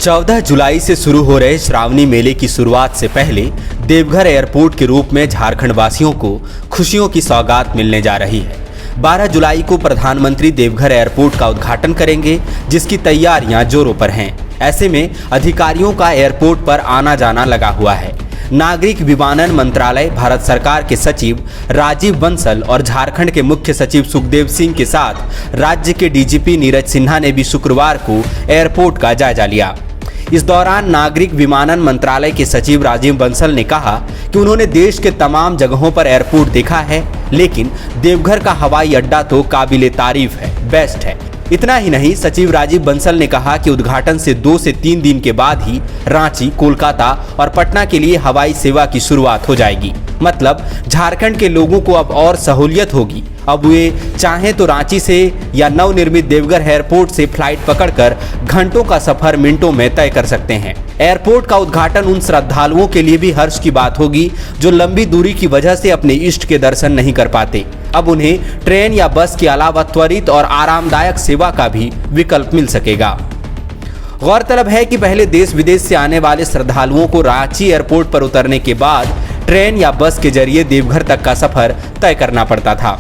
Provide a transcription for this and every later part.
14 जुलाई से शुरू हो रहे श्रावणी मेले की शुरुआत से पहले देवघर एयरपोर्ट के रूप में झारखंड वासियों को खुशियों की सौगात मिलने जा रही है। 12 जुलाई को प्रधानमंत्री देवघर एयरपोर्ट का उद्घाटन करेंगे, जिसकी तैयारियां जोरों पर हैं। ऐसे में अधिकारियों का एयरपोर्ट पर आना जाना लगा हुआ है। नागरिक विमानन मंत्रालय, भारत सरकार के सचिव राजीव बंसल और झारखंड के मुख्य सचिव सुखदेव सिंह के साथ राज्य के डीजीपी नीरज सिन्हा ने भी शुक्रवार को एयरपोर्ट का जायजा लिया। इस दौरान नागरिक विमानन मंत्रालय के सचिव राजीव बंसल ने कहा कि उन्होंने देश के तमाम जगहों पर एयरपोर्ट देखा है, लेकिन देवघर का हवाई अड्डा तो काबिले तारीफ है, बेस्ट है। इतना ही नहीं, सचिव राजीव बंसल ने कहा कि उद्घाटन से 2 से 3 दिन के बाद ही रांची, कोलकाता और पटना के लिए हवाई सेवा की शुरुआत हो जाएगी। मतलब झारखंड के लोगों को अब और सहूलियत होगी। अब वे चाहें तो रांची से या नवनिर्मित देवघर एयरपोर्ट से फ्लाइट पकड़कर घंटों का सफर मिनटों में तय कर सकते हैं। एयरपोर्ट का उद्घाटन उन श्रद्धालुओं के लिए भी हर्ष की बात होगी जो लंबी दूरी की वजह से अपने इष्ट के दर्शन नहीं कर पाते। अब उन्हें ट्रेन या बस के अलावा त्वरित और आरामदायक सेवा का भी विकल्प मिल सकेगा। गौरतलब है कि पहले देश विदेश से आने वाले श्रद्धालुओं को रांची एयरपोर्ट पर उतरने के बाद ट्रेन या बस के जरिए देवघर तक का सफर तय करना पड़ता था।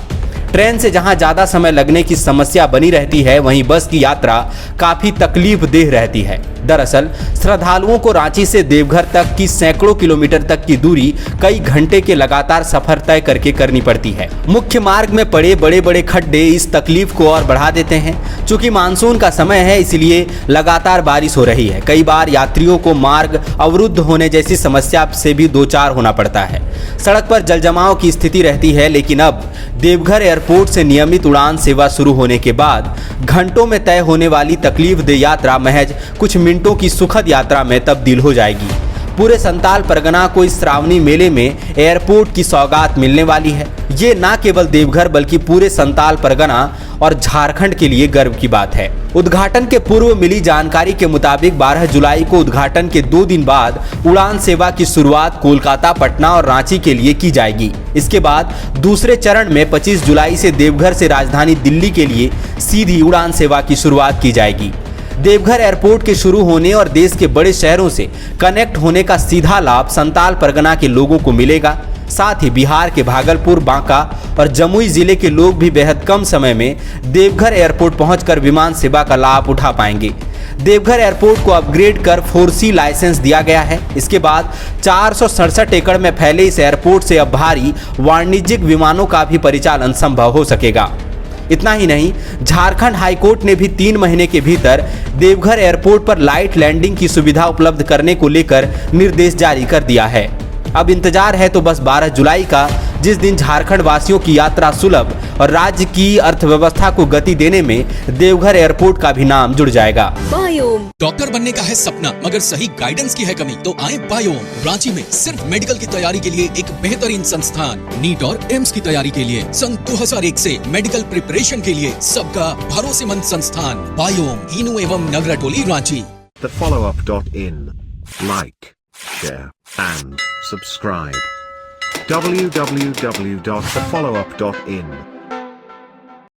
ट्रेन से जहां ज़्यादा समय लगने की समस्या बनी रहती है, वहीं बस की यात्रा काफ़ी तकलीफदेह रहती है। दरअसल श्रद्धालुओं को रांची से देवघर तक की सैकड़ों किलोमीटर तक की दूरी कई घंटे के लगातार सफर तय करके करनी पड़ती है। मुख्य मार्ग में पड़े बड़े बड़े खड्डे इस तकलीफ को और बढ़ा देते हैं। चूंकि मानसून का समय है, इसलिए लगातार बारिश हो रही है। कई बार यात्रियों को मार्ग अवरुद्ध होने जैसी समस्या से भी दो चार होना पड़ता है। सड़क पर जलजमाव की स्थिति रहती है, लेकिन अब देवघर एयरपोर्ट से नियमित उड़ान सेवा शुरू होने के बाद घंटों में तय होने वाली तकलीफदेह यात्रा महज कुछ मिनटों की सुखद यात्रा में तब्दील हो जाएगी। पूरे संताल परगना को इस श्रावणी मेले में एयरपोर्ट की सौगात मिलने वाली है। ये न केवल देवघर बल्कि पूरे संताल परगना और झारखंड के लिए गर्व की बात है। उद्घाटन के पूर्व मिली जानकारी के मुताबिक 12 जुलाई को उद्घाटन के 2 दिन बाद उड़ान सेवा की शुरुआत कोलकाता, पटना और रांची के लिए की जाएगी। इसके बाद दूसरे चरण में 25 जुलाई से देवघर से राजधानी दिल्ली के लिए सीधी उड़ान सेवा की शुरुआत की जाएगी। देवघर एयरपोर्ट के शुरू होने और देश के बड़े शहरों से कनेक्ट होने का सीधा लाभ संताल परगना के लोगों को मिलेगा। साथ ही बिहार के भागलपुर, बांका और जमुई जिले के लोग भी बेहद कम समय में देवघर एयरपोर्ट पहुंचकर विमान सेवा का लाभ उठा पाएंगे। देवघर एयरपोर्ट को अपग्रेड कर 4C लाइसेंस दिया गया है। इसके बाद 467 एकड़ में फैले इस एयरपोर्ट से अब भारी वाणिज्यिक विमानों का भी परिचालन संभव हो सकेगा। इतना ही नहीं, झारखंड हाईकोर्ट ने भी 3 महीने के भीतर देवघर एयरपोर्ट पर लाइट लैंडिंग की सुविधा उपलब्ध करने को लेकर निर्देश जारी कर दिया है। अब इंतजार है तो बस 12 जुलाई का, जिस दिन झारखंड वासियों की यात्रा सुलभ और राज्य की अर्थव्यवस्था को गति देने में देवघर एयरपोर्ट का भी नाम जुड़ जाएगा। बायोम डॉक्टर बनने का है सपना, मगर सही गाइडेंस की है कमी, तो आए बायोम। रांची में सिर्फ मेडिकल की तैयारी के लिए एक बेहतरीन संस्थान, नीट और एम्स की तैयारी के लिए सन 2001 से मेडिकल प्रिपरेशन के लिए सबका भरोसेमंद संस्थान बायोम, हीनू एवं नगरा टोली, Ranchi. thefollowup.in. Like, share and subscribe. www.thefollowup.in